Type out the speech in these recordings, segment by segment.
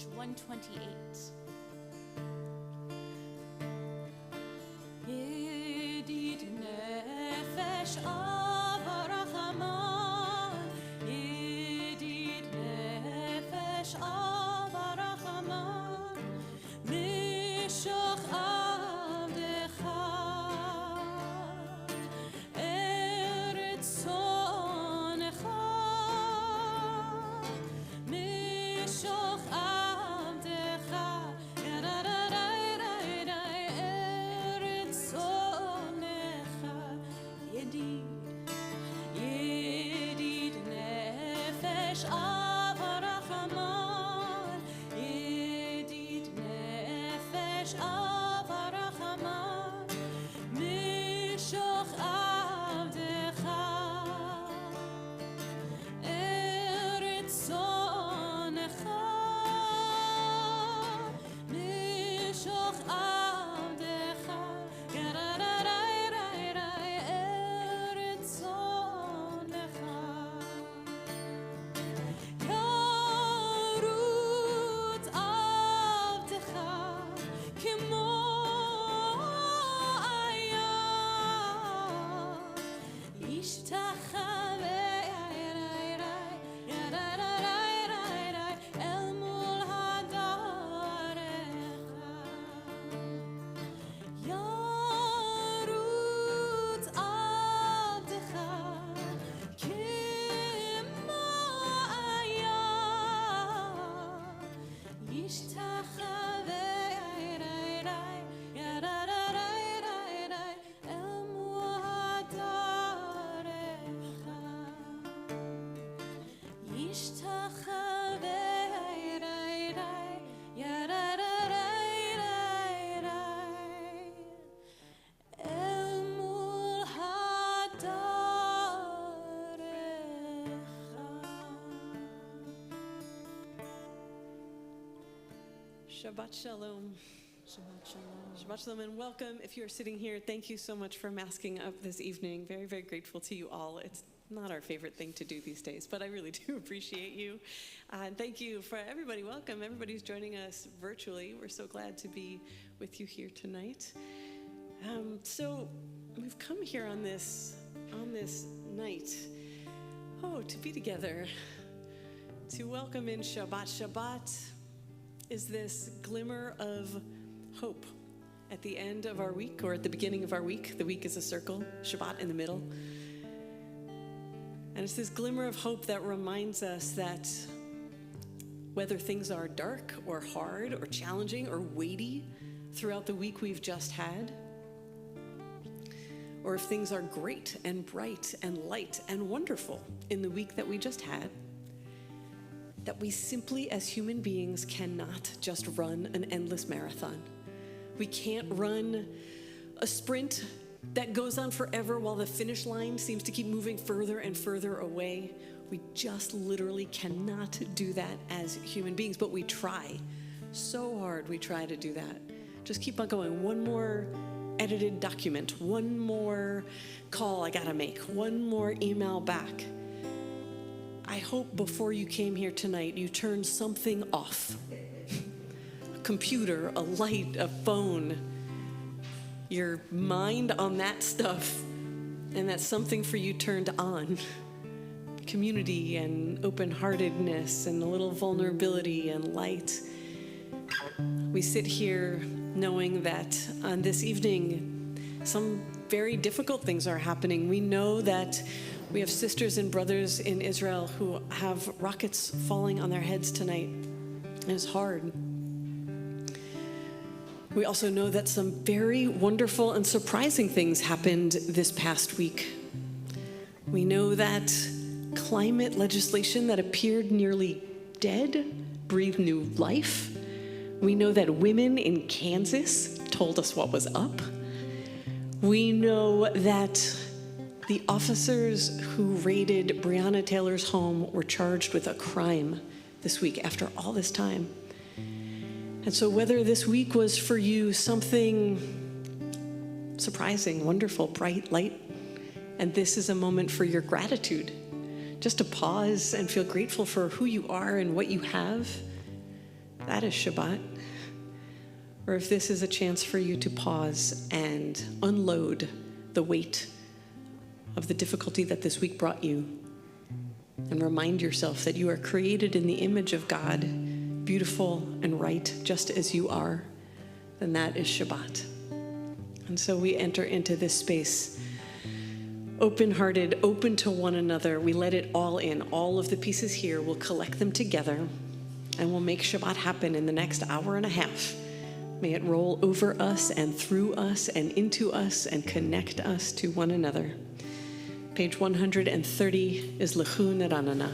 page 128. Yedid nefesh avarachaman, Yedid nefesh avarachaman, Mishoch avdecha, Eretz zonecha, Mishoch avdecha, Eretz zonecha, Yedid nefesh avarachaman, Yedid nefesh avarachaman, Mishoch avdecha, Eretz zonecha, Mishoch avdecha, Eretz zonecha. Yarut avdecha kemo ayah, Yishtachave el mul hadarecha. Yarut avdecha kemo ayah, Yishtachave el mul hadarecha. Yishtachave el mul hadarecha. Shabbat Shalom. Shabbat shalom. Shabbat Shalom and welcome. If you're sitting here, thank you so much for masking up this evening. Very, very grateful to you all. It's not our favorite thing to do these days, but I really do appreciate you. And thank you for everybody. Welcome. Everybody's joining us virtually. We're so glad to be with you here tonight. So we've come here on this night, to be together, to welcome in Shabbat. Shabbat is this glimmer of hope at the end of our week or at the beginning of our week. The week is a circle, Shabbat in the middle. And it's this glimmer of hope that reminds us that whether things are dark or hard or challenging or weighty throughout the week we've just had, or if things are great and bright and light and wonderful in the week that we just had, that we simply as human beings cannot just run an endless marathon. We can't run a sprint that goes on forever while the finish line seems to keep moving further and further away. We just literally cannot do that as human beings, but we try so hard. We try to do that. Just keep on going. One more edited document, one more call I gotta make, one more email back. I hope before you came here tonight, you turned something off. A computer, a light, a phone, your mind on that stuff, and that something for you turned on. Community and open-heartedness and a little vulnerability and light. We sit here knowing that on this evening, some very difficult things are happening. We know that we have sisters and brothers in Israel who have rockets falling on their heads tonight. And it's hard. We also know that some very wonderful and surprising things happened this past week. We know that climate legislation that appeared nearly dead breathed new life. We know that women in Kansas told us what was up. We know that the officers who raided Breonna Taylor's home were charged with a crime this week after all this time. And so whether this week was for you something surprising, wonderful, bright, light, and this is a moment for your gratitude, just to pause and feel grateful for who you are and what you have, that is Shabbat. Or if this is a chance for you to pause and unload the weight of the difficulty that this week brought you, and remind yourself that you are created in the image of God, beautiful and right, just as you are, then that is Shabbat. And so we enter into this space open-hearted, open to one another. We let it all in. All of the pieces here, we'll collect them together, and we'll make Shabbat happen in the next hour and a half. May it roll over us and through us and into us and connect us to one another. Page 130 is Lechu Neranana.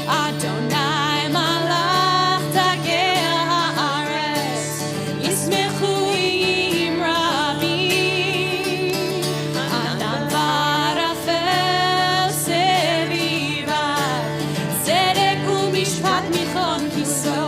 Adonai malach tageh haaretz yismechu im rabim anan varafel sevivav tzedek umishpat michon kiso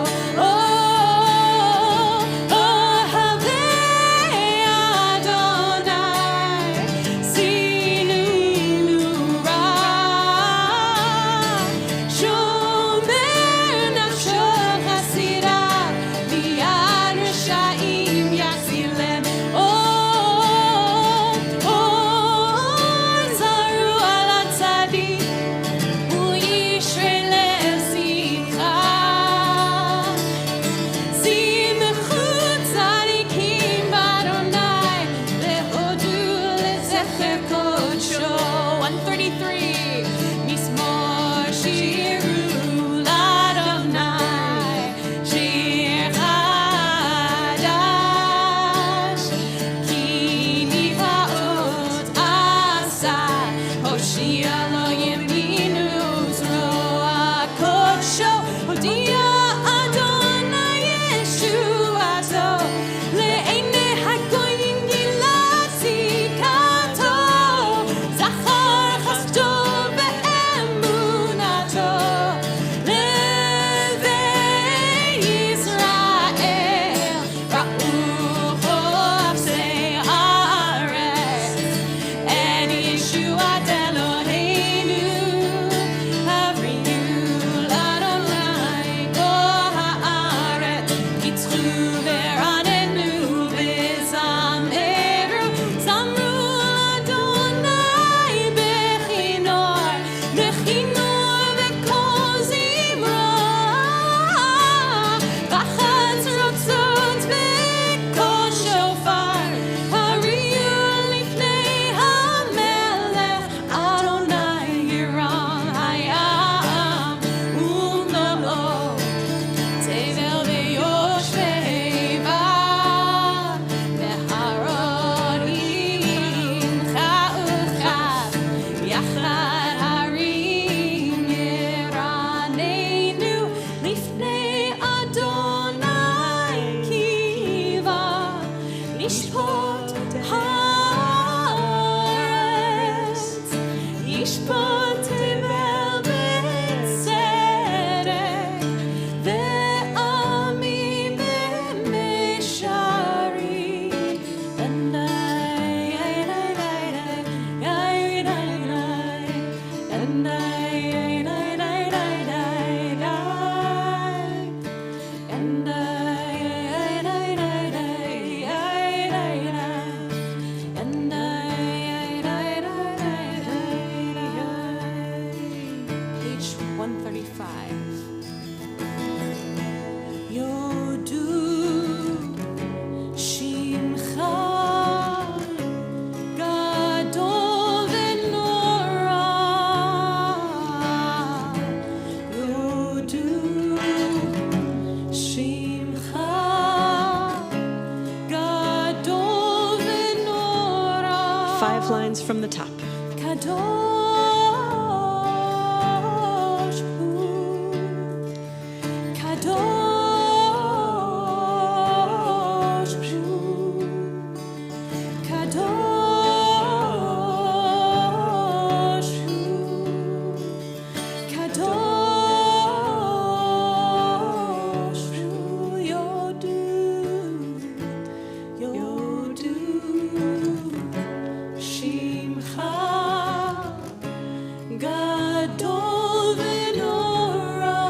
Lines from the top. Kadosh hu, Kadosh hu, Kadosh hu, Kadosh hu, Yodu, Yodu. Shimcha Gadol v'Nora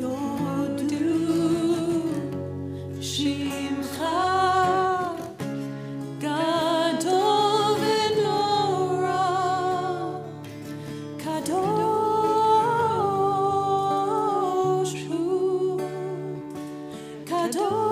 Yodu Shimcha Gadol v'Nora Kadosh hu Kadosh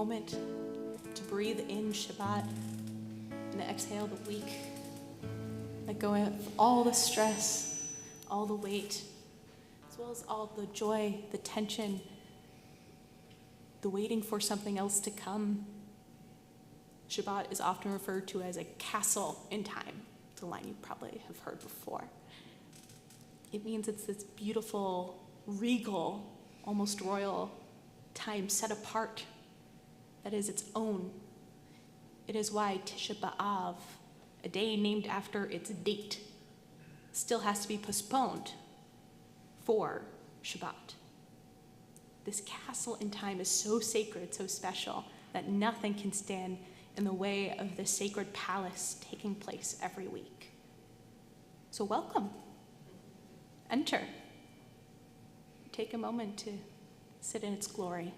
moment to breathe in Shabbat and exhale the week. Let go of all the stress, all the weight, as well as all the joy, the tension, the waiting for something else to come. Shabbat is often referred to as a castle in time. It's a line you probably have heard before. It means it's this beautiful, regal, almost royal time set apart that is its own. It is why Tisha B'Av, a day named after its date, still has to be postponed for Shabbat. This castle in time is so sacred, so special, that nothing can stand in the way of the sacred palace taking place every week. So welcome. Enter. Take a moment to sit in its glory.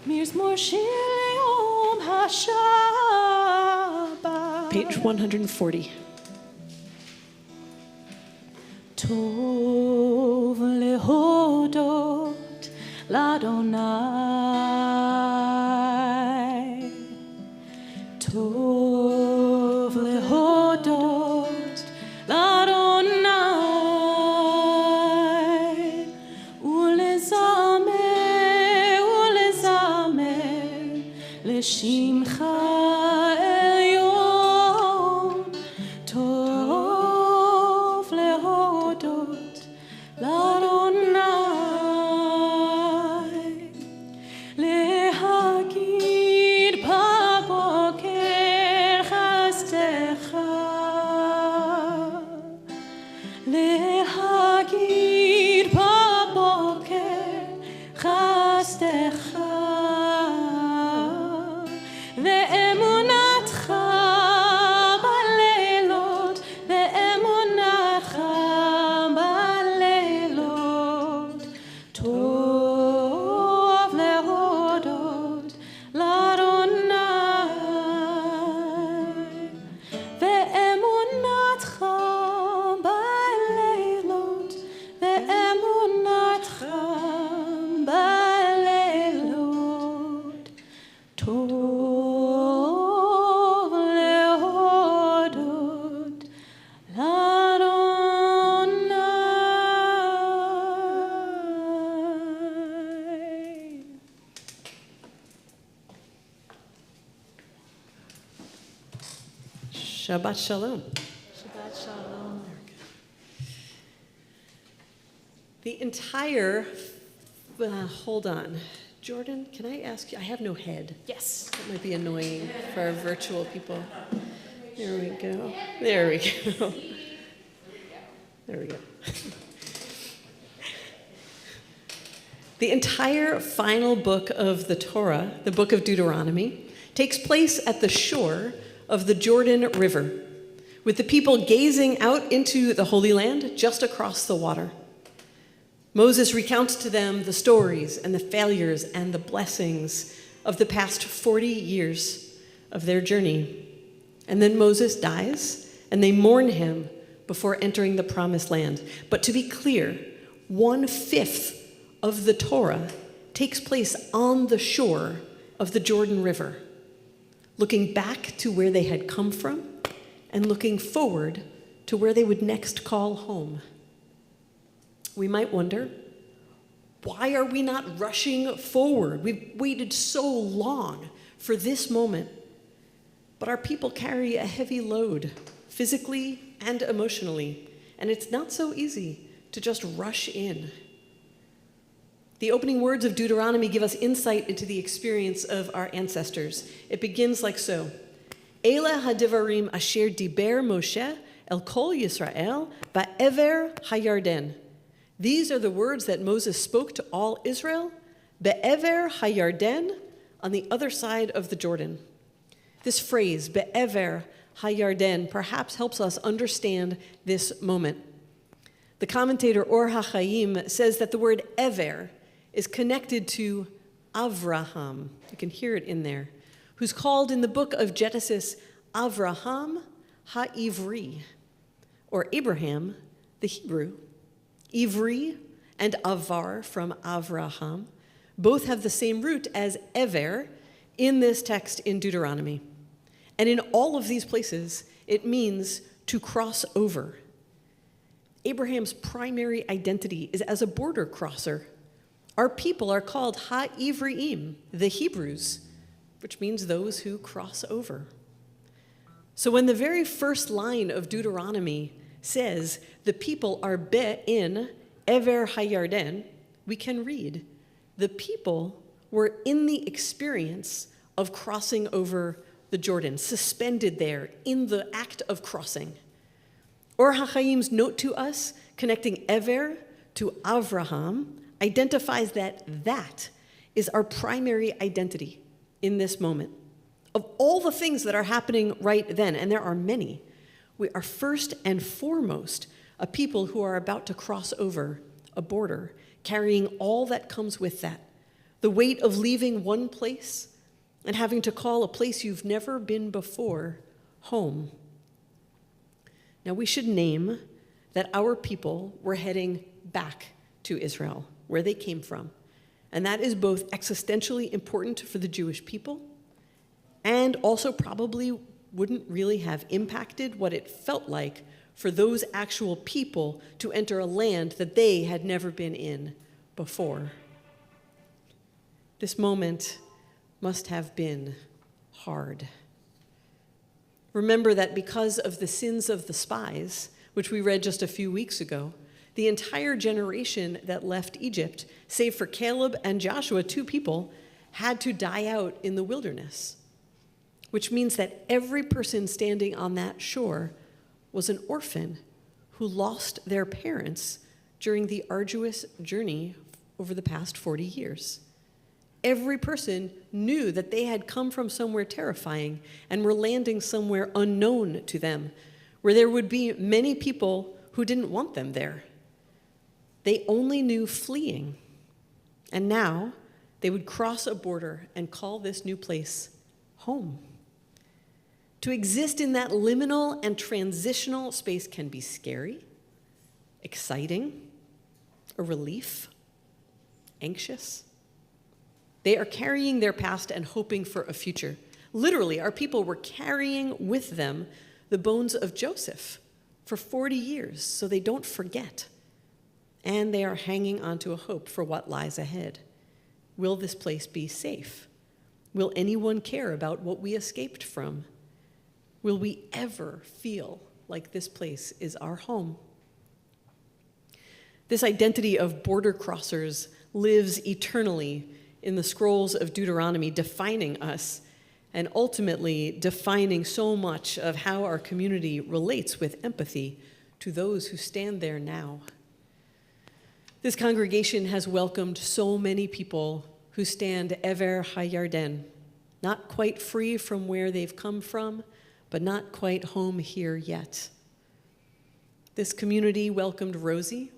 מזמור שיר ליום השבת. Page 140. טוב להודות לאדוני, טוב להודות לאדוני, ולזמר לשמך עליון, טוב להודות לאדוני, להגיד בבוקר חסדך, להגיד בבוקר חסדך, ואמונתך בלילות, ואמונתך בלילות, טוב להודות לאדוני, ואמונתך בלילות, ואמונתך בלילות, טוב להודות לאדוני. Shabbat Shalom. Shabbat Shalom. The entire, hold on. Jordan, can I ask you, I have no head. Yes. That might be annoying for our virtual people. There we go. There we go. There we go. The entire final book of the Torah, the book of Deuteronomy, takes place at the shore of the Jordan River, with the people gazing out into the Holy Land just across the water. Moses recounts to them the stories and the failures and the blessings of the past 40 years of their journey. And then Moses dies, and they mourn him before entering the Promised Land. But to be clear, 1/5 of the Torah takes place on the shore of the Jordan River, looking back to where they had come from and looking forward to where they would next call home. We might wonder, why are we not rushing forward? We've waited so long for this moment. But our people carry a heavy load, physically and emotionally, and it's not so easy to just rush in. The opening words of Deuteronomy give us insight into the experience of our ancestors. It begins like so: Eila hadivarim asher diber Moshe el kol Yisrael ba'ever hayarden. These are the words that Moses spoke to all Israel, be'ever hayarden, on the other side of the Jordan. This phrase, be'ever hayarden, perhaps helps us understand this moment. The commentator Or HaChaim says that the word ever is connected to Avraham. You can hear it in there, who's called in the book of Genesis Avraham HaIvri, or Abraham the Hebrew. Ivri and Avar from Avraham both have the same root as Ever in this text in Deuteronomy. And in all of these places, it means to cross over. Abraham's primary identity is as a border crosser. Our people are called Ha-Ivriim, the Hebrews, which means those who cross over. So when the very first line of Deuteronomy says the people are be'in Ever Hayarden, we can read, the people were in the experience of crossing over the Jordan, suspended there in the act of crossing. Or HaChaim's note to us, connecting Ever to Avraham, identifies that is our primary identity in this moment. Of all the things that are happening right then, and there are many, we are first and foremost a people who are about to cross over a border, carrying all that comes with that. The the weight of leaving one place and having to call a place you've never been before home. Now, we should name that our people were heading back to Israel, where they came from. And that is both existentially important for the Jewish people and also probably wouldn't really have impacted what it felt like for those actual people to enter a land that they had never been in before. This moment must have been hard. Remember that because of the sins of the spies, which we read just a few weeks ago, the entire generation that left Egypt, save for Caleb and Joshua, 2 people, had to die out in the wilderness, which means that every person standing on that shore was an orphan who lost their parents during the arduous journey over the past 40 years. Every person knew that they had come from somewhere terrifying and were landing somewhere unknown to them, where there would be many people who didn't want them there. They only knew fleeing, and now they would cross a border and call this new place home. To exist in that liminal and transitional space can be scary, exciting, a relief, anxious. They are carrying their past and hoping for a future. Literally, our people were carrying with them the bones of Joseph for 40 years so they don't forget. And they are hanging onto a hope for what lies ahead. Will this place be safe? Will anyone care about what we escaped from? Will we ever feel like this place is our home? This identity of border crossers lives eternally in the scrolls of Deuteronomy, defining us and ultimately defining so much of how our community relates with empathy to those who stand there now. This congregation has welcomed so many people who stand Ever HaYarden, not quite free from where they've come from, but not quite home here yet. This community welcomed Rosie,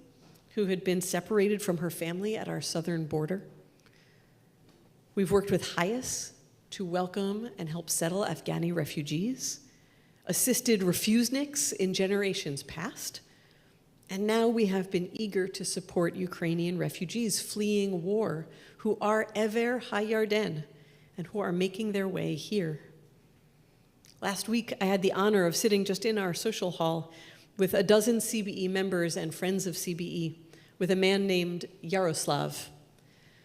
who had been separated from her family at our southern border. We've worked with Hayes to welcome and help settle Afghani refugees, assisted refuseniks in generations past, and now we have been eager to support Ukrainian refugees fleeing war who are Ever HaYarden and who are making their way here. Last week, I had the honor of sitting just in our social hall with a dozen CBE members and friends of CBE with a man named Yaroslav,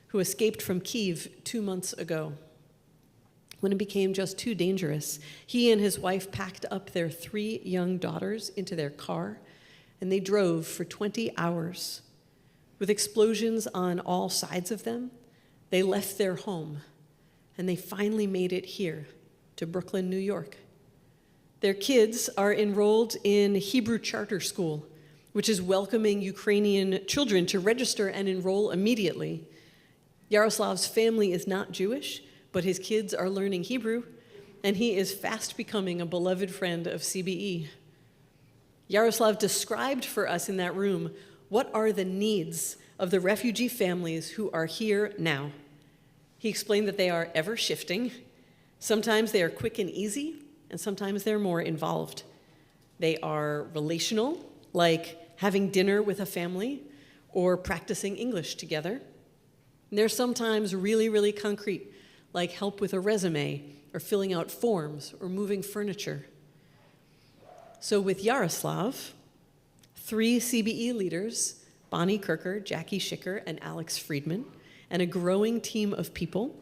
who escaped from Kyiv 2 months ago. When it became just too dangerous, he and his wife packed up their 3 young daughters into their car, and they drove for 20 hours. With explosions on all sides of them, they left their home, and they finally made it here to Brooklyn, New York. Their kids are enrolled in Hebrew charter school, which is welcoming Ukrainian children to register and enroll immediately. Yaroslav's family is not Jewish, but his kids are learning Hebrew, and he is fast becoming a beloved friend of CBE. Yaroslav described for us in that room what are the needs of the refugee families who are here now. He explained that they are ever shifting. Sometimes they are quick and easy, and sometimes they're more involved. They are relational, like having dinner with a family or practicing English together. And they're sometimes really, really concrete, like help with a resume or filling out forms or moving furniture. So with Yaroslav, 3 CBE leaders, Bonnie Kirker, Jackie Schicker, and Alex Friedman, and a growing team of people,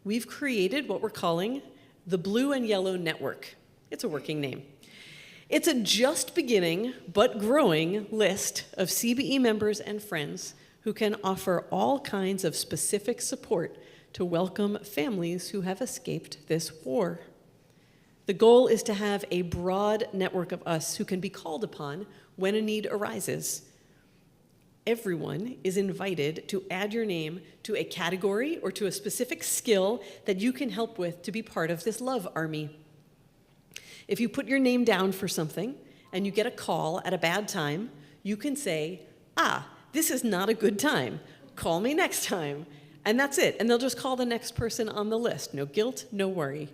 we've created what we're calling the Blue and Yellow Network. It's a working name. It's a just beginning but growing list of CBE members and friends who can offer all kinds of specific support to welcome families who have escaped this war. The goal is to have a broad network of us who can be called upon when a need arises. Everyone is invited to add your name to a category or to a specific skill that you can help with to be part of this love army. If you put your name down for something and you get a call at a bad time, you can say, this is not a good time. Call me next time. And that's it. And they'll just call the next person on the list. No guilt, no worry.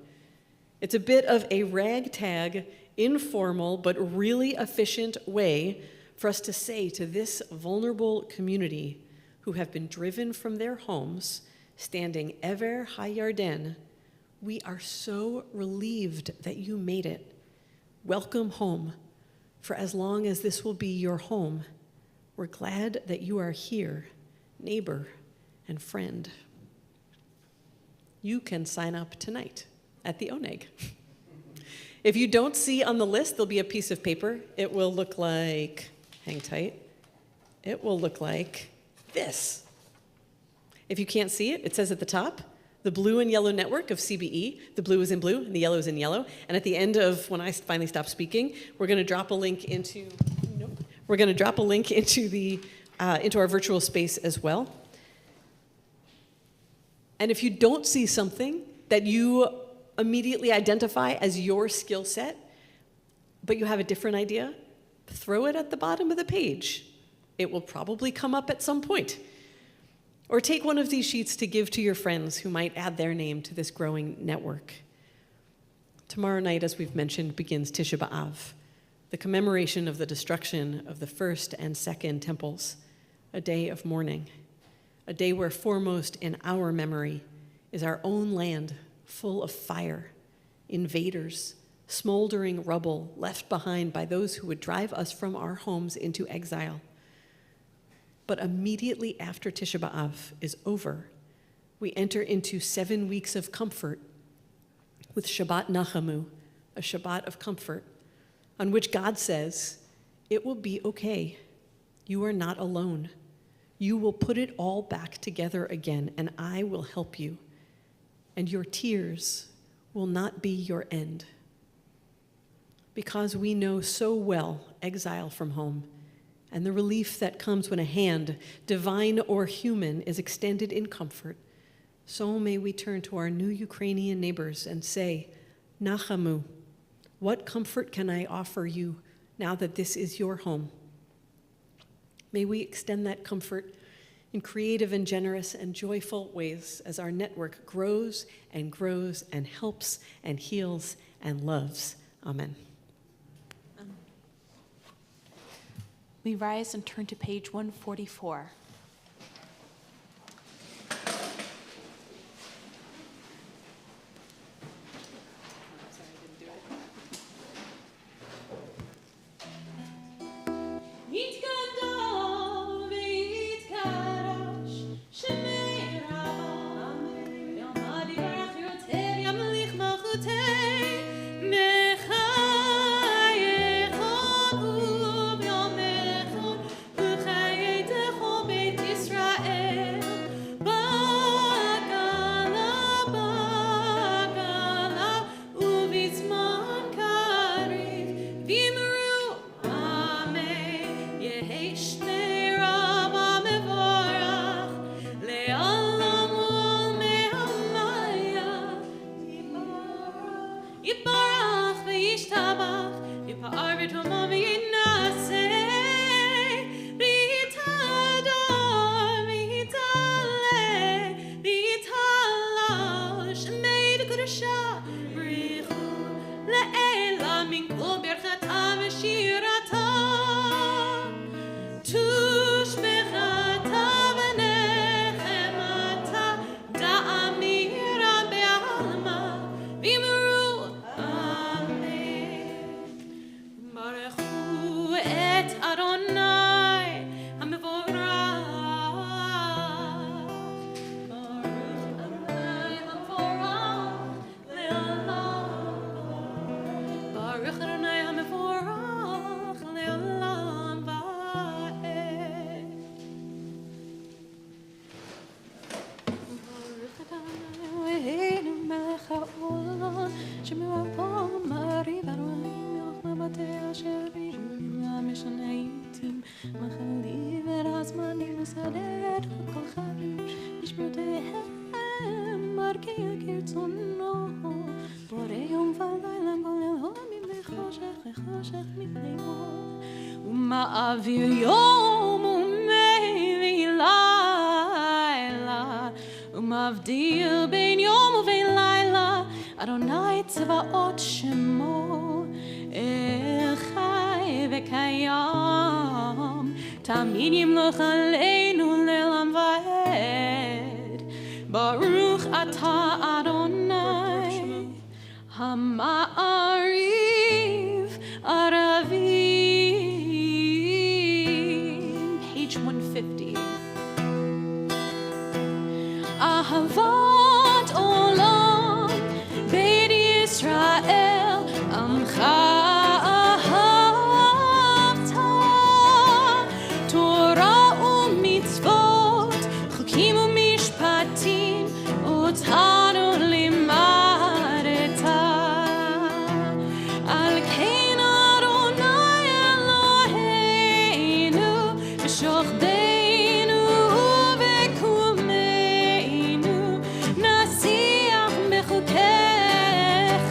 It's a bit of a ragtag, informal, but really efficient way for us to say to this vulnerable community who have been driven from their homes, standing Ever HaYarden, we are so relieved that you made it. Welcome home. For as long as this will be your home, we're glad that you are here, neighbor and friend. You can sign up tonight at the Oneg. If you don't see on the list, there'll be a piece of paper. It will look like, hang tight, it will look like this. If you can't see it, it says at the top, the blue and yellow network of CBE. The blue is in blue and the yellow is in yellow. And at the end of when I finally stop speaking, we're going to drop a link into into our virtual space as well. And if you don't see something that you immediately identify as your skill set, but you have a different idea, throw it at the bottom of the page. It will probably come up at some point. Or take one of these sheets to give to your friends who might add their name to this growing network. Tomorrow night, as we've mentioned, begins Tisha B'Av, the commemoration of the destruction of the first and second temples, a day of mourning, a day where foremost in our memory is our own land full of fire, invaders, smoldering rubble left behind by those who would drive us from our homes into exile. But immediately after Tisha B'Av is over, we enter into 7 weeks of comfort with Shabbat Nachamu, a Shabbat of comfort, on which God says, it will be okay. You are not alone. You will put it all back together again, and I will help you. And your tears will not be your end. Because we know so well exile from home, and the relief that comes when a hand, divine or human, is extended in comfort, so may we turn to our new Ukrainian neighbors and say, Nachamu, what comfort can I offer you now that this is your home? May we extend that comfort in creative and generous and joyful ways as our network grows and helps and heals and loves. Amen. We rise and turn to page 144. Ma'avir yom u'mei lilah מבדיל בין יום ובין לילה, אדוני צבאות שמו, חי וקיים, תמיד ימלוך עלינו לעולם ועד. ברוך אתה אדוני, המעריב ערבים. Page 150. אהבת עולם, בית ישראל, עמך אהבת. תורה ומצוות, חוקים ומשפטים, אותנו לימדת. על כן אדוני אלוהינו, בשוכבנו ובקומנו, נשיח בחוקיך,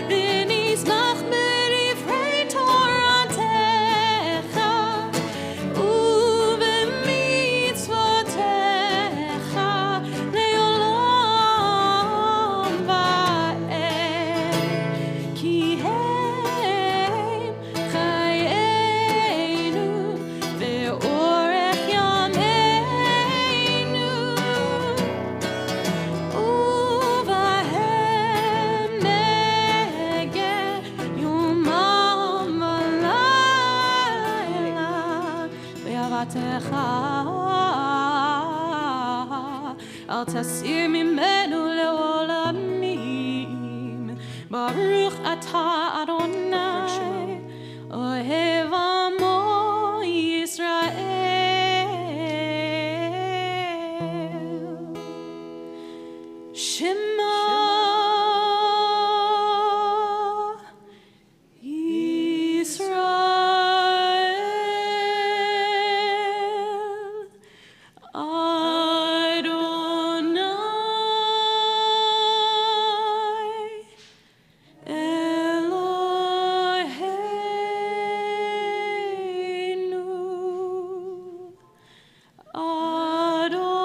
ונשמח בדברי תורתך, ובמצוותיך לעולם ועד. כי הם חיינו ואורך ימינו, ובהם נגן יומם ולילה, באהבתך אל תסיר ממנו לעולמים. ברוך אתה אדוני, אוהב עמו ישראל. שמע ישראל, אדוני Eloheinu, Adonai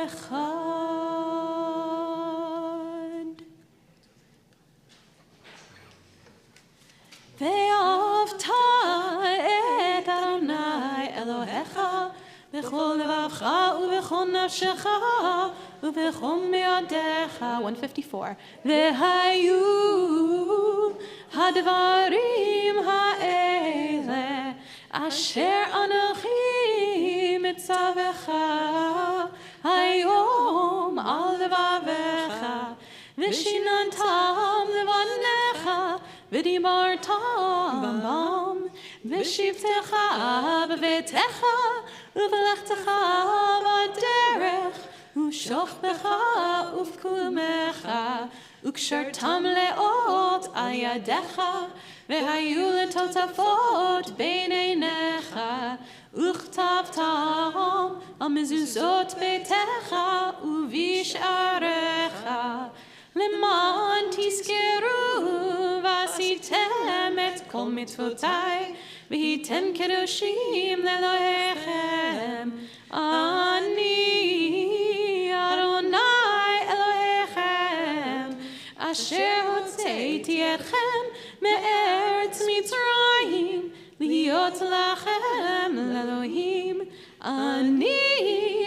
Echad. ואהבת את אדוני אלוהיך בכל לבבך ובכל נפשך ובכל מאודיך. 154. והיו הדברים האלה אשר אנוכי מצווך היום על לבביך, ושיננתם לבניך ודיברתם בם, בשבתך בביתך ובלכתך בדרך, ושוכבך ובקומך, וקשרתם לאות על ידיך, והיו לטוטפות בין עיניך, וכתבתם על מזוזות ביתך ובשעריך, למען תזכרו ועשיתם את כל מצוותיי, והייתם קדושים לאלוהיכם. אני אדוני אלוהיכם, אשר הוצאתי אתכם מארץ מצרים, להיות לכם לאלוהים. אני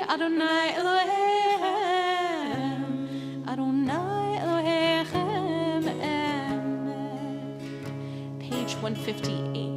אדוני אלוהיכם, אדוני אלוהיכם אמת. Page 158.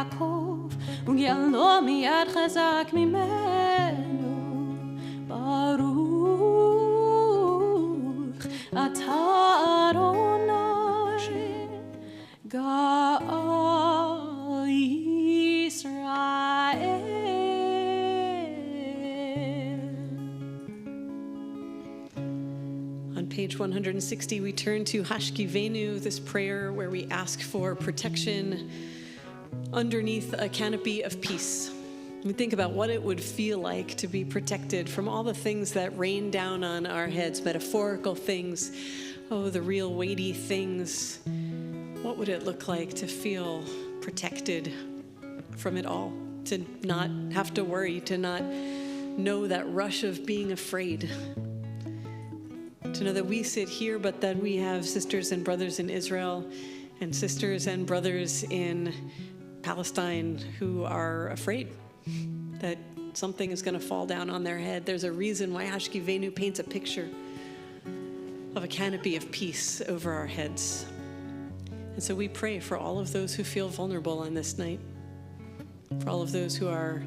יעקב, וגאלו מיד חזק ממנו. ברוך אתה אדוני, גאל ישראל. On page 160, we turn to Hashkivenu, this prayer where we ask for protection underneath a canopy of peace. We think about what it would feel like to be protected from all the things that rain down on our heads, metaphorical things, the real weighty things. What would it look like to feel protected from it all, to not have to worry, to not know that rush of being afraid, to know that we sit here, but that we have sisters and brothers in Israel and sisters and brothers in Palestine who are afraid that something is going to fall down on their head. There's a reason why Hashkivenu paints a picture of a canopy of peace over our heads. And so we pray for all of those who feel vulnerable on this night, for all of those who are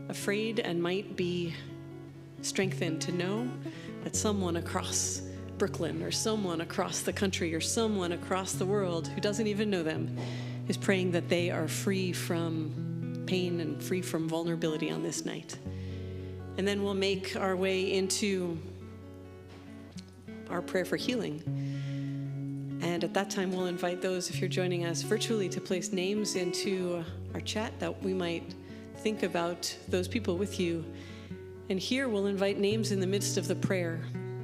afraid and might be strengthened to know that someone across Brooklyn or someone across the country or someone across the world who doesn't even know them is praying that they are free from pain and free from vulnerability on this night. And then we'll make our way into our prayer for healing. And at that time, we'll invite those, if you're joining us virtually, to place names into our chat that we might think about those people with you. And here we'll invite names in the midst of the prayer,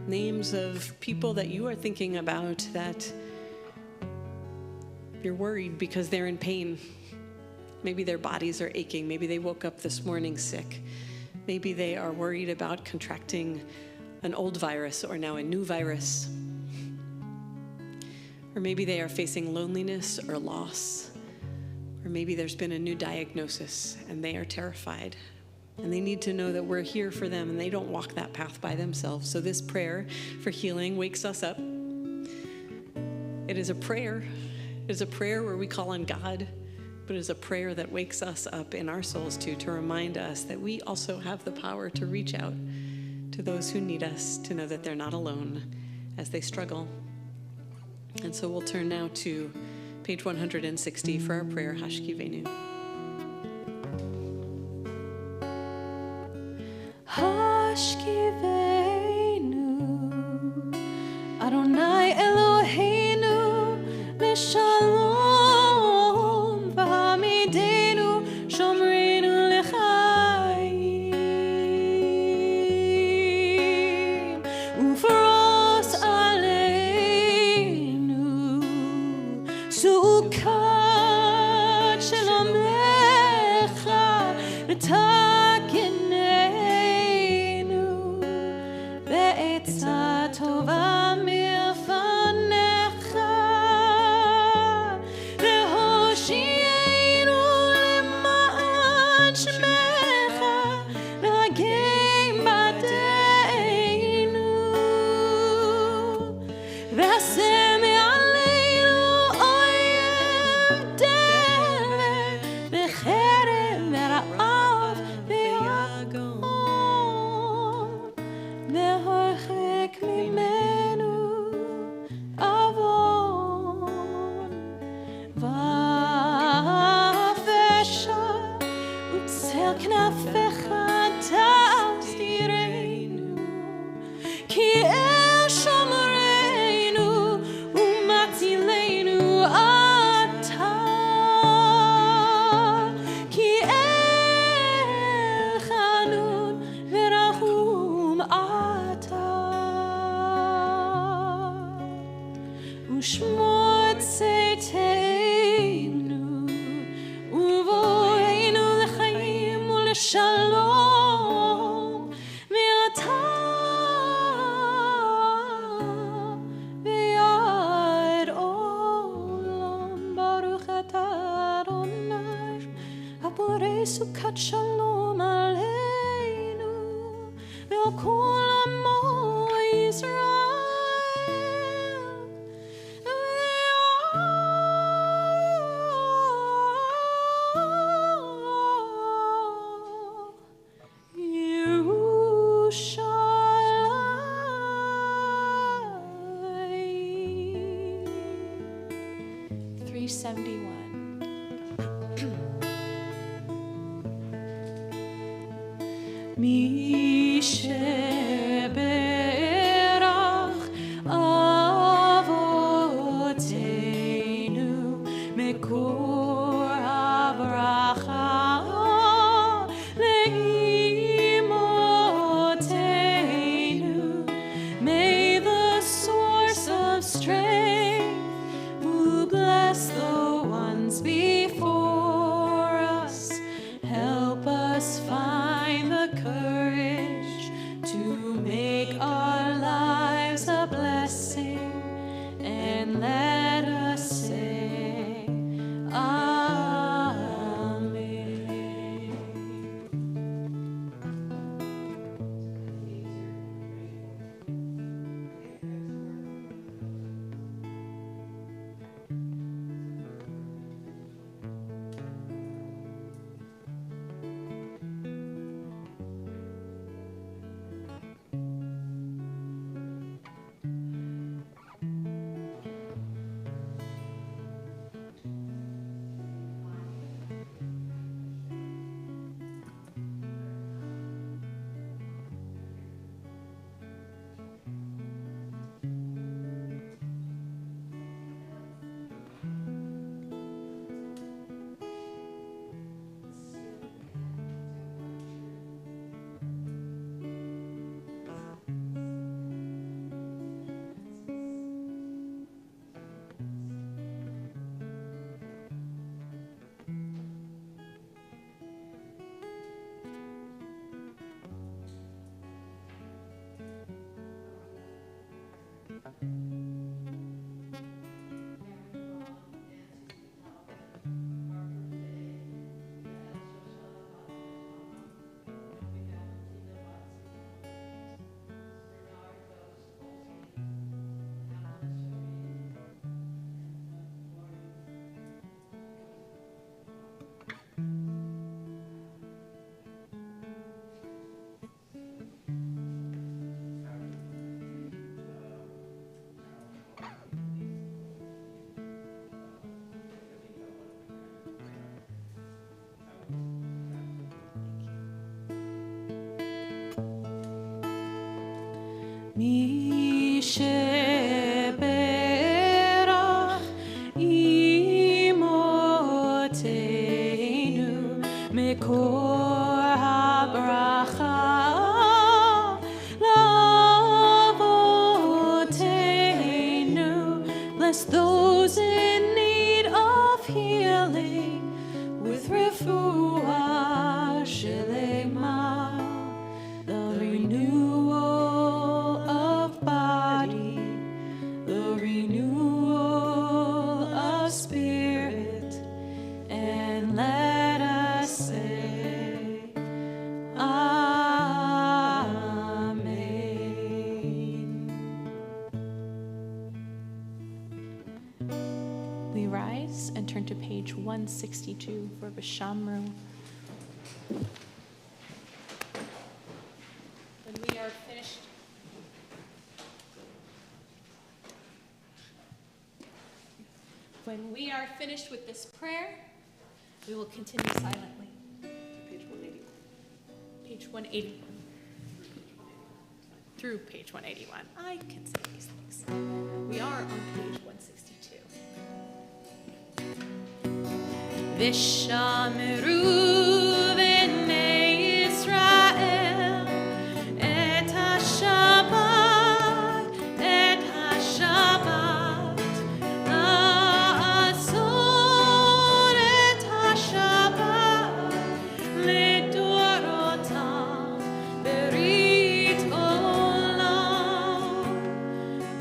names of people that you are thinking about that you're worried because they're in pain. Maybe their bodies are aching. Maybe they woke up this morning sick. Maybe they are worried about contracting an old virus or now a new virus. Or maybe they are facing loneliness or loss. Or maybe there's been a new diagnosis and they are terrified. And they need to know that we're here for them and they don't walk that path by themselves. So this prayer for healing wakes us up. It is a prayer. It is a prayer where we call on God, but it is a prayer that wakes us up in our souls too, to remind us that we also have the power to reach out to those who need us, to know that they're not alone as they struggle. And so we'll turn now to page 160 for our prayer, Hashkivenu. Hashkivenu, Adonai Eloheinu, Leshalom, V'hamidenu, Shomrenu L'chaim, Ufros Aleinu, Sukkot Shelamecha, L'takenenu, Ve'etza Tova milfanecha, Ve'hoshienu L'ma'an Shemecha, L'hagim Badeinu, Ve'aseh me'aleinu oyem delet, Ve'cherem ve'ra'av ve'yagon, Ve'harchek mimenu avon, Va'afesha utzel knafecha ta'astirenu, Ki el shomreinu u'matzilenu ata, Ki el chanun ve'rachum ata, U'shmor tzeiteinu u'voreinu l'chaim u'l'shalom, Ve'ata ve'ad olam, Baruch ata Adonai, Haborei Sukkot Shalom aleinu, Ve'al kol amo Yisrael. Ve'al 71. Mi sheberach avoteinu mekor habracha leimotenu. May the source of strength who bless the ones before us help us find the courage to make our lives a blessing, and let us say Amen. Mi sheberach imotenu mekor habracha lavotenu. Bless those in need of healing with refuah shelema, the renewal of body, the renewal of spirit, and let us say Amen. We rise and turn to page 162 for Bishamru. When we are finished, with this prayer, we will continue silently. Page 181. Page 181. Through page 181. I can say these things. We are on page 162. Vishamru v'nei Yisrael et HaShabbat la'asor et HaShabbat lidorotam berit olam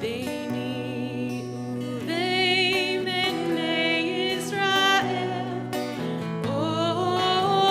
beini uveim v'nei Yisrael. Oh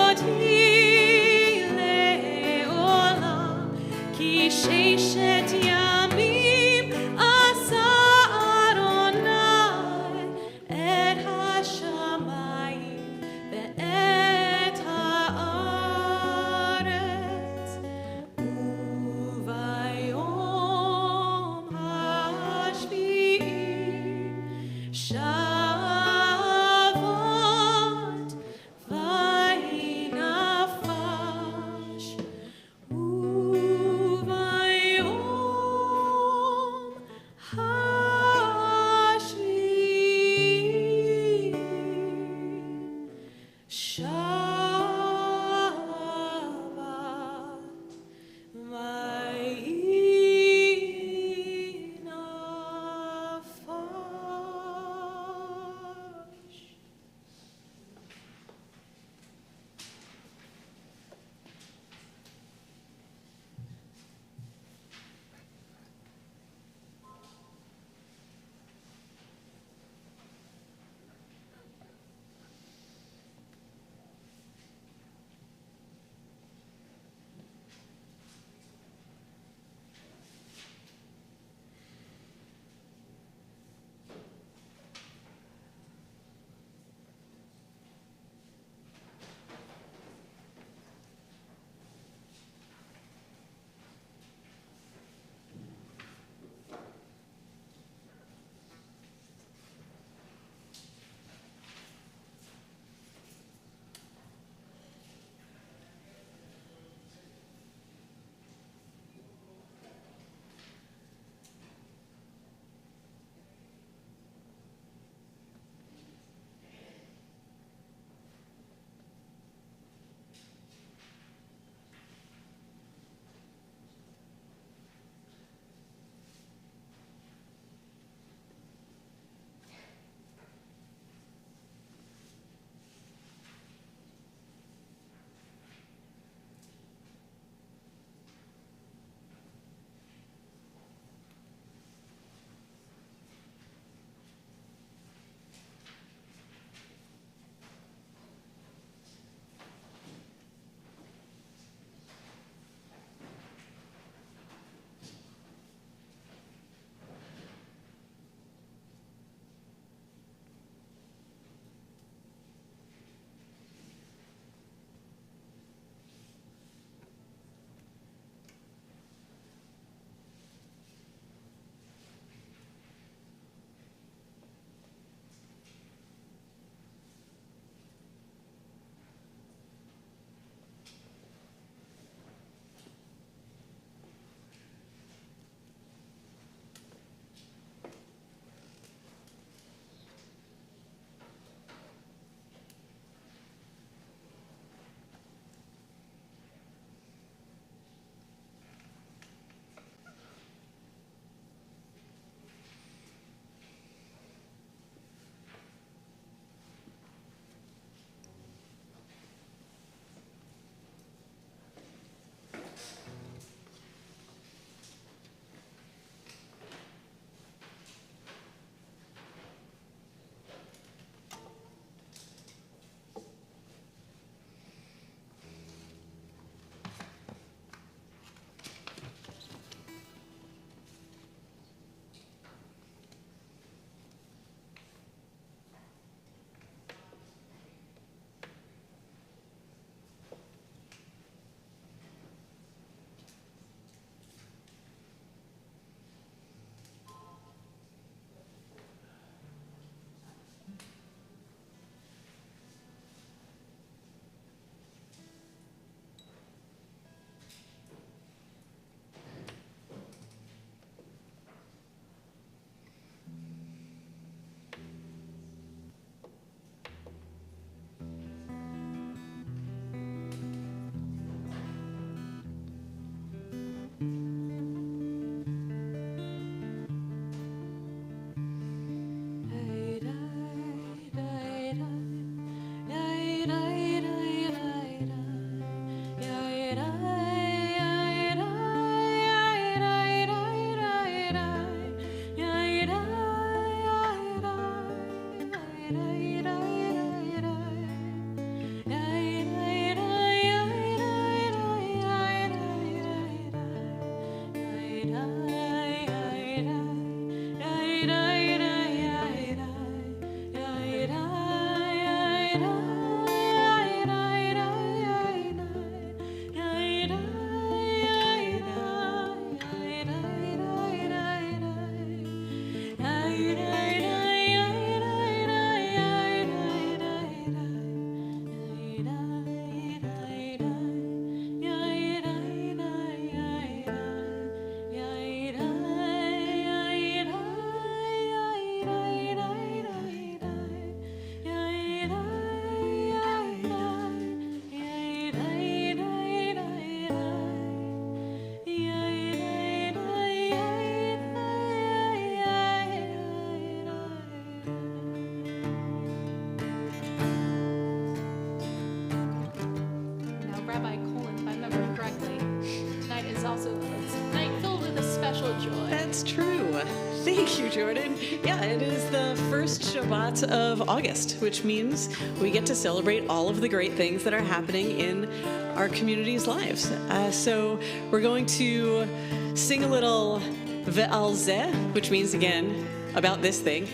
Thank you, Jordan. Yeah, it is the first Shabbat of August, which means we get to celebrate all of the great things that are happening in our community's lives. So we're going to sing a little Ve'al Zeh, which means, again, about this thing.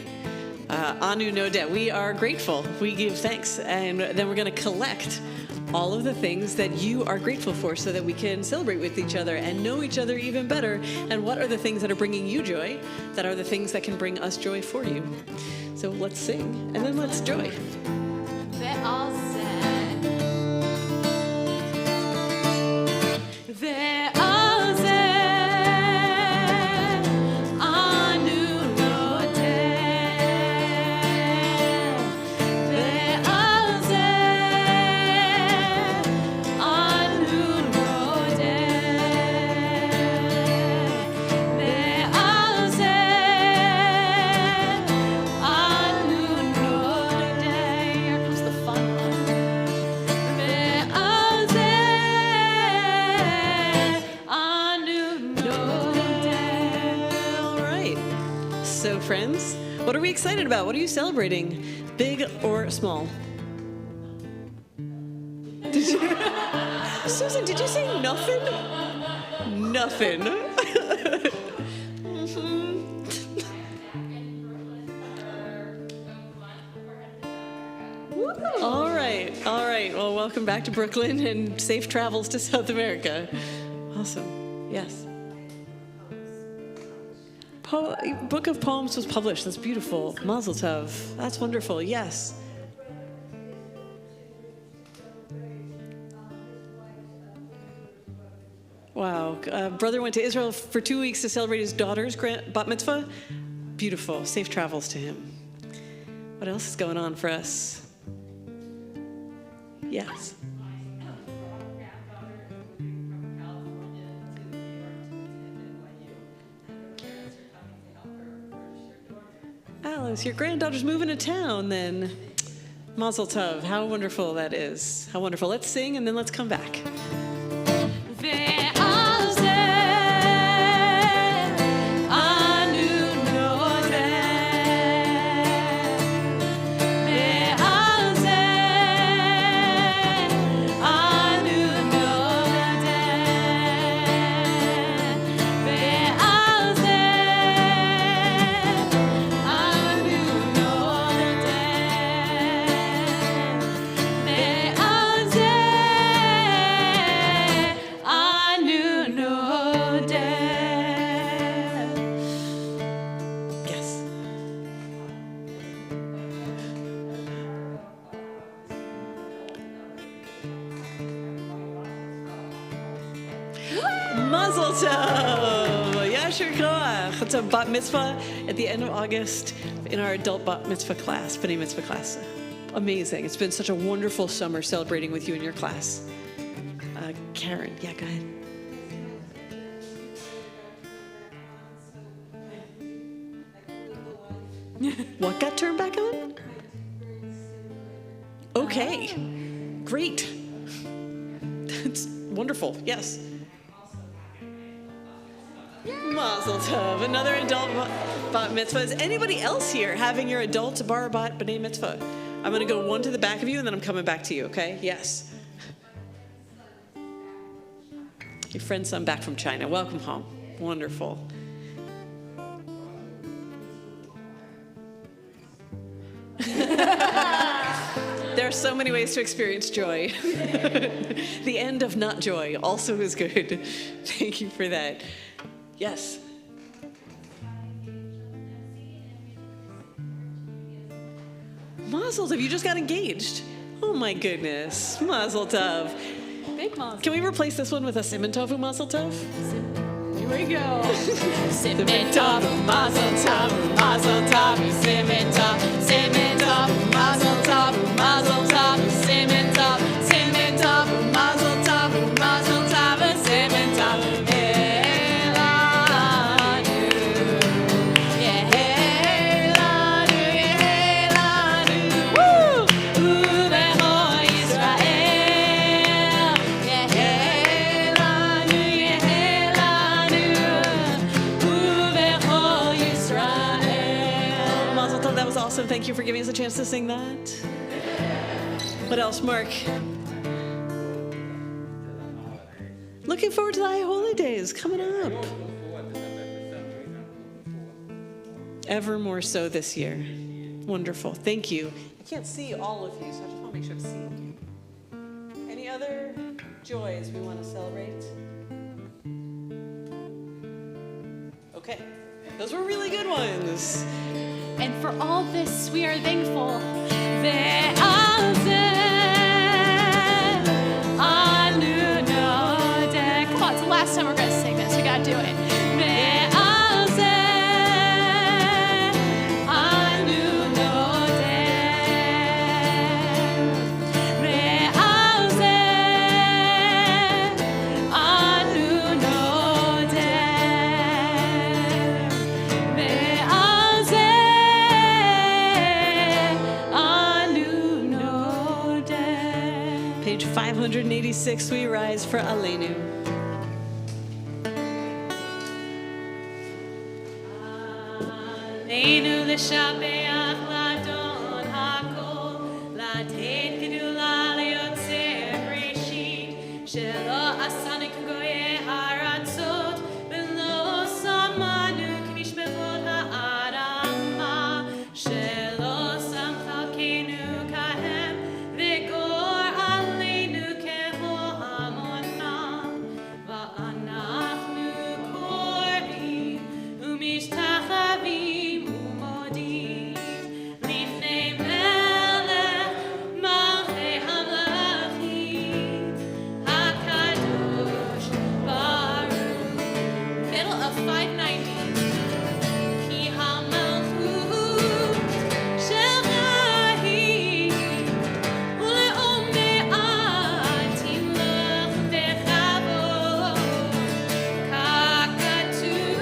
Anu Nodeh. We are grateful. We give thanks. And then we're going to collect all of the things that you are grateful for so that we can celebrate with each other and know each other even better. And what are the things that are bringing you joy that are the things that can bring us joy for you. So let's sing and then let's joy. Ve'al Zeh. Ve'al Zeh, Anu Nodeh. Ve'al Zeh, Anu Nodeh. Ve'al Zeh, Anu Nodeh. Here comes the fun one. Ve'al Zeh, Anu Nodeh. All right. So friends, what are we excited about? What are you celebrating? Big or small? Susan, did you say nothing? Nothing. All right. Well, welcome back to Brooklyn and safe travels to South America. Awesome. Yes. Book of Poems was published. That's beautiful. Mazel tov. That's wonderful. Yes. Wow. Brother went to Israel for 2 weeks to celebrate his daughter's bat mitzvah. Beautiful. Safe travels to him. What else is going on for us? Yes. Alice, your granddaughter's moving to town then. Mazel tov. How wonderful that is. How wonderful. Let's sing and then let's come back. Ve'al Zeh, Anu Nodeh. Ve'al Zeh, Anu Nodeh. Ve'al Zeh, Anu Nodeh. Ve'al Zeh, Anu Nodeh. Yes. Mazel tov! Yasher koach! It's a bat mitzvah at the end of August in our adult bat mitzvah class, B'nai mitzvah class. Amazing. It's been such a wonderful summer celebrating with you in your class. Karen, yeah, go ahead. What got turned back on? Okay. Great. That's wonderful. Yes. Mazel tov. Another adult bat mitzvah. Is anybody else here having your adult bar bat b'nai mitzvah? I'm going to go one to the back of you and then I'm coming back to you, okay? Yes. Your friend's son back from China. Welcome home. Wonderful. There are so many ways to experience joy. The end of not joy also is good. Thank you for that. Yes. Mazel tov, you just got engaged. Oh my goodness. Mazel tov. Big mazel. Can we replace this one with a Siman Tov Mazel Tov? Here we go. Siman Tov Mazel Tov, Mazel Tov, Siman Tov, Siman Tov, Mazel Tov, Mazel Tov, Siman Tov, Siman Tov, Mazel Tov, Mazel Tov, Siman Tov. Israel. awesome. Thank you for giving us a chance to sing that. What else, Mark? Looking forward to the High Holy Days coming up. Ever more so this year. Wonderful. Thank you. I can't see all of you, so I just want to make sure to see you. Any other joys we want to celebrate? Okay. Those were really good ones. And for all this, we are thankful. Come on, it's the last time we're going to sing this. We got to do it. Page 586, we rise for Aleinu. Aleinu l'shabeach l'adon hakol, l'tet gedula l'yotzer breshit, shelo asanu k'goyei haratzot, v'lo samanu k'nishbevot ha'adama, shelo samchalkenu kahem, v'gor aleinu keho hamonam, va'anachnu korim, umishtachavim umodim, lifnei melech malchei hamlachim, hakadosh baruch. Middle of 590. Ki hamalchut shel Chayim, ule'om me'atim lach v'chavod, ka'katuv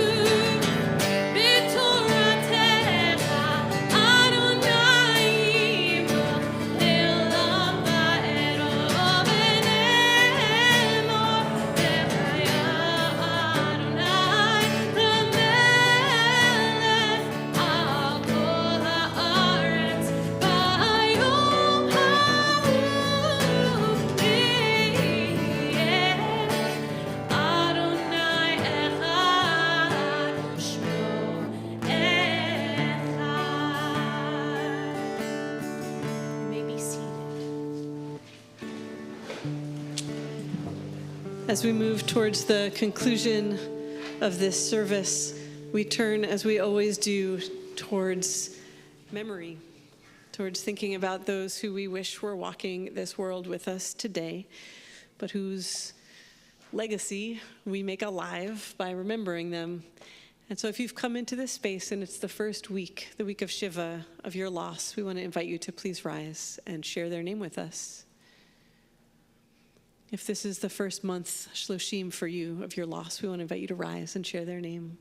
b'toratecha, Adonai yimloch le'olam va'erov, v'ne'emor v'chaya Adonai l'melech al kol ha'aretz, ba'yom ha'hu yeh Adonai echad u'shmo echad. You may be seated. As we move towards the conclusion of this service, we turn, as we always do, towards memory, towards thinking about those who we wish were walking this world with us today, but whose legacy we make alive by remembering them. And so if you've come into this space and it's the first week, the week of Shiva, of your loss, we want to invite you to please rise and share their name with us. If this is the first month, Shloshim, for you of your loss, we want to invite you to rise and share their name.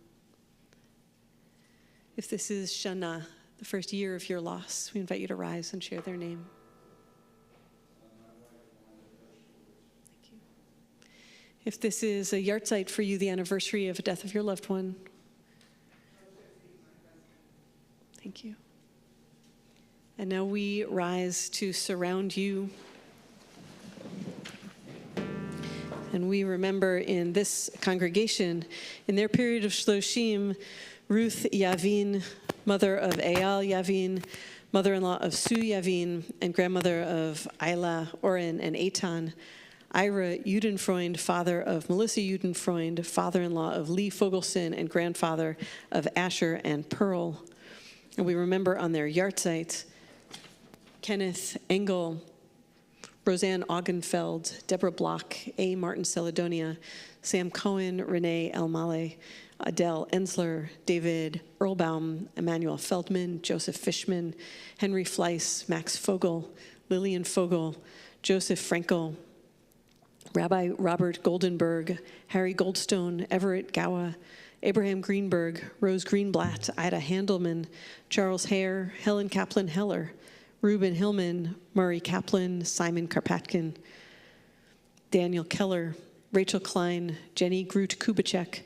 If this is Shana, the first year of your loss, we invite you to rise and share their name. Thank you. If this is a yahrzeit for you, the anniversary of the death of your loved one. Thank you. And now we rise to surround you. And we remember in this congregation, in their period of Shloshim, Ruth Yavin, mother of Eyal Yavin, mother-in-law of Sue Yavin, and grandmother of Ayla, Oren, and Eitan, Ira Judenfreund, father of Melissa Judenfreund, father-in-law of Lee Fogelson, and grandfather of Asher and Pearl. And we remember on their yahrzeit, Kenneth Engel, Roseanne Augenfeld, Deborah Block, A. Martin Celedonia, Sam Cohen, Renee Elmale, Adele Ensler, David Earlbaum, Emmanuel Feldman, Joseph Fishman, Henry Fleiss, Max Fogel, Lillian Fogel, Joseph Frankel, Rabbi Robert Goldenberg, Harry Goldstone, Everett Gowa, Abraham Greenberg, Rose Greenblatt, Ida Handelman, Charles Hare, Helen Kaplan Heller, Reuben Hillman, Murray Kaplan, Simon Karpatkin, Daniel Keller, Rachel Klein, Jenny Groot Kubicek,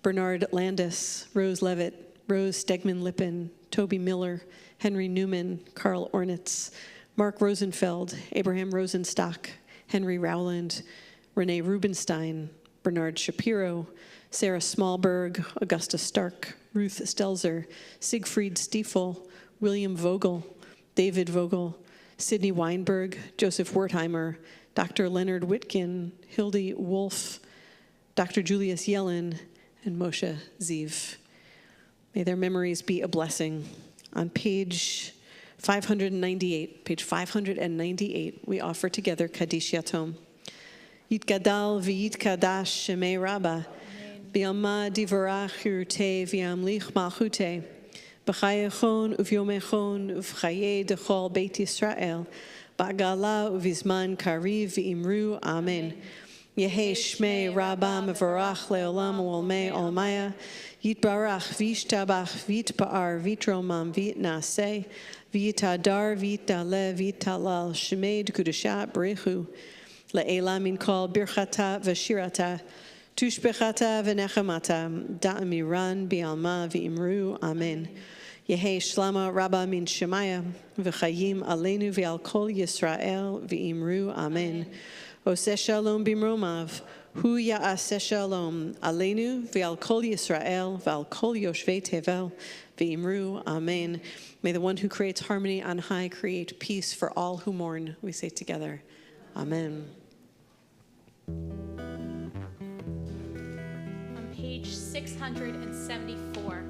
Bernard Landis, Rose Levitt, Rose Stegman Lippin, Toby Miller, Henry Newman, Carl Ornitz, Mark Rosenfeld, Abraham Rosenstock, Henry Rowland, Renee Rubenstein, Bernard Shapiro, Sarah Smallberg, Augusta Stark, Ruth Stelzer, Siegfried Stiefel, William Vogel, David Vogel, Sidney Weinberg, Joseph Wertheimer, Dr. Leonard Witkin, Hildy Wolf, Dr. Julius Yellen, and Moshe Ziv. May their memories be a blessing. On page 598, we offer together Kaddish Yatom. Yitgadal v'yitkadash shemei Rabba, B'yama divorach hirutei v'yamlich malchutei, b'chayechon uvyomechon uv'chaye dechol Beit Yisrael, ba'gala uvizman kariv v'imru Amen. Yehe shmei Rabba mevorach leolam u'olmei olmaya, yitbarach v'yishtabach v'yitpa'ar v'yitromam v'yitnaseh, v'yitadar v'yitdaleh v'yitalal shemei d'kudushat b'rechu, le'ela min kol birchata v'shirata, tushbechata v'nechamata, da'amiran bi'alma v'imru, Amen. Yehe shlama rabba min shemaya, v'chayim aleinu v'al kol Yisrael v'imru, Amen. Oseh shalom bimromav, hu ya'aseh shalom, aleinu v'al kol Yisrael v'al kol yoshvei tevel v'imru, Amen. May the one who creates harmony on high create peace for all who mourn. We say together, Amen. On page 674.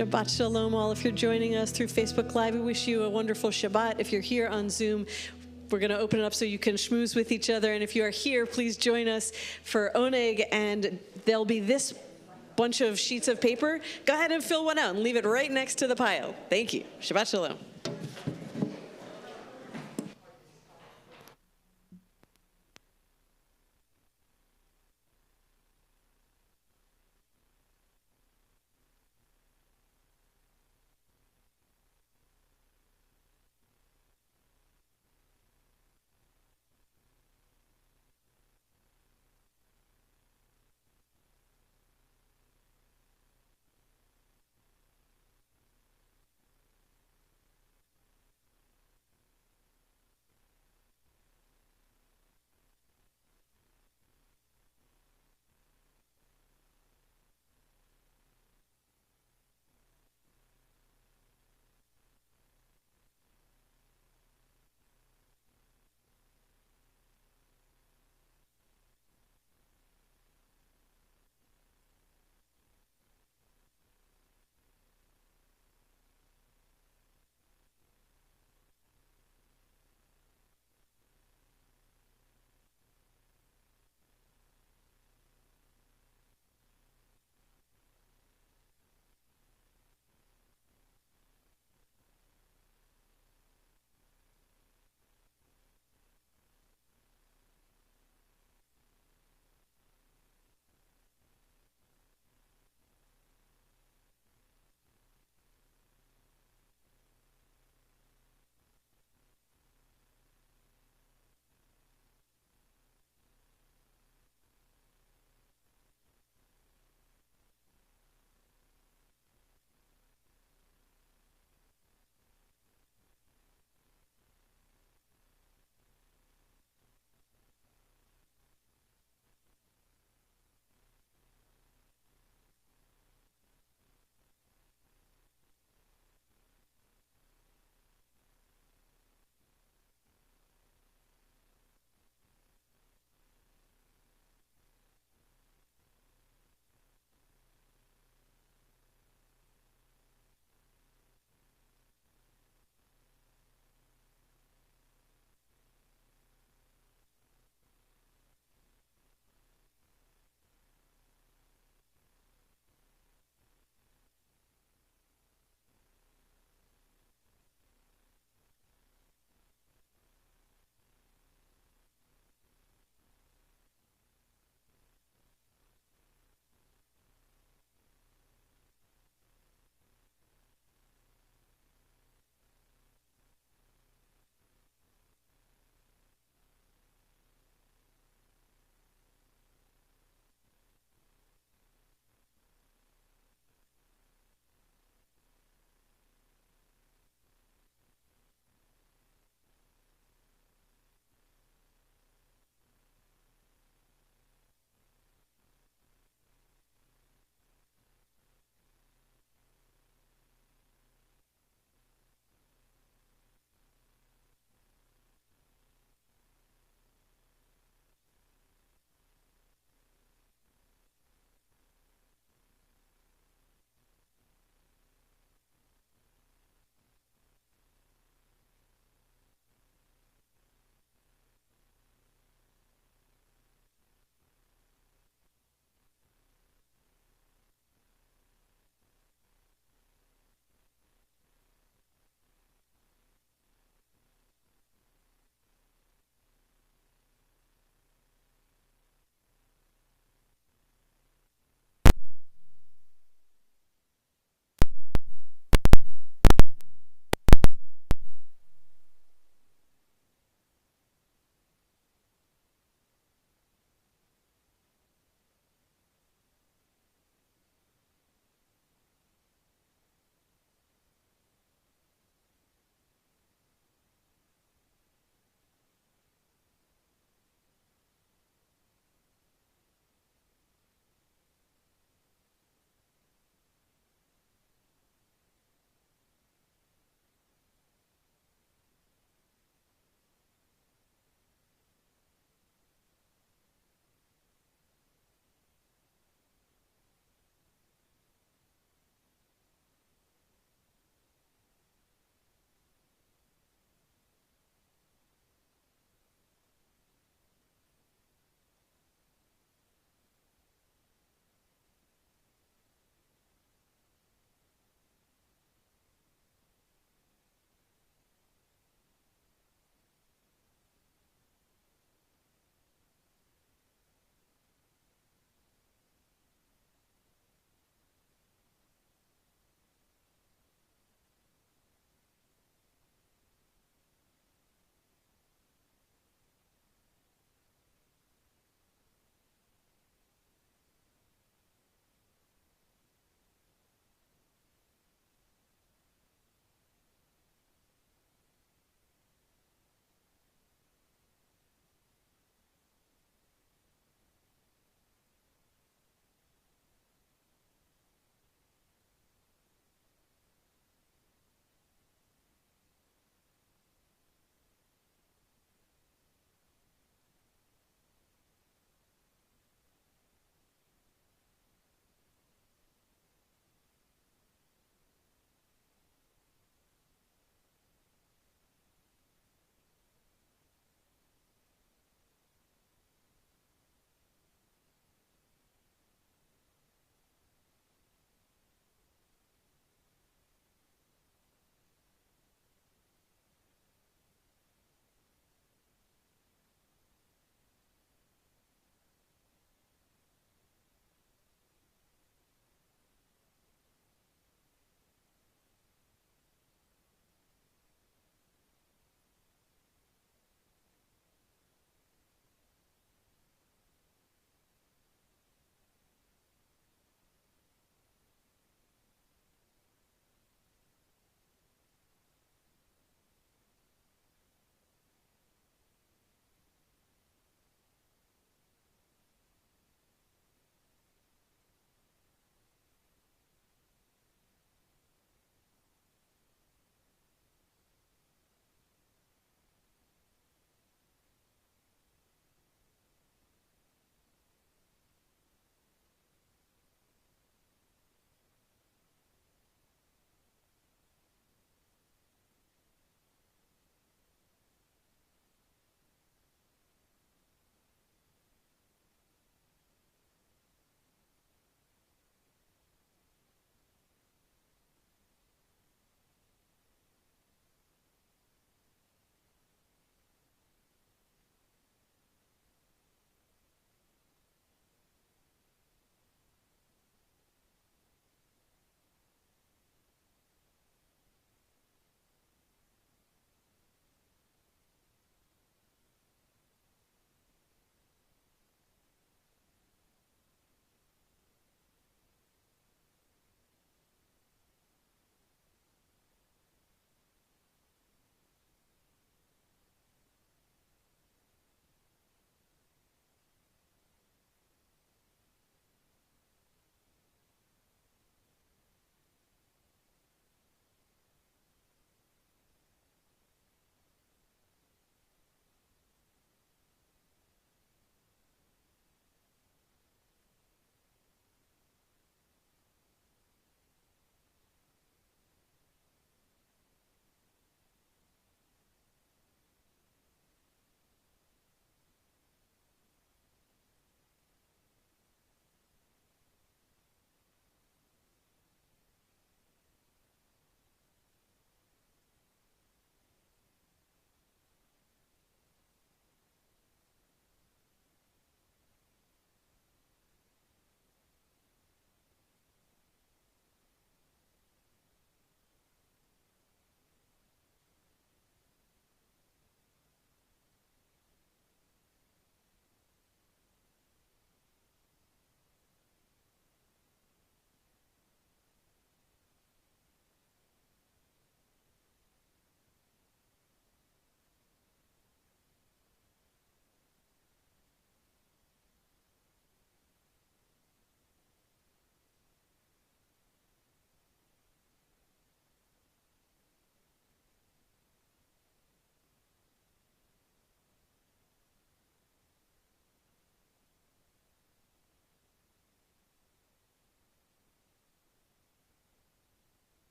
Shabbat Shalom, all. If you're joining us through Facebook Live, we wish you a wonderful Shabbat. If you're here on Zoom, we're going to open it up so you can schmooze with each other. And if you are here, please join us for Oneg, and there'll be this bunch of sheets of paper. Go ahead and fill one out and leave it right next to the pile. Thank you. Shabbat Shalom.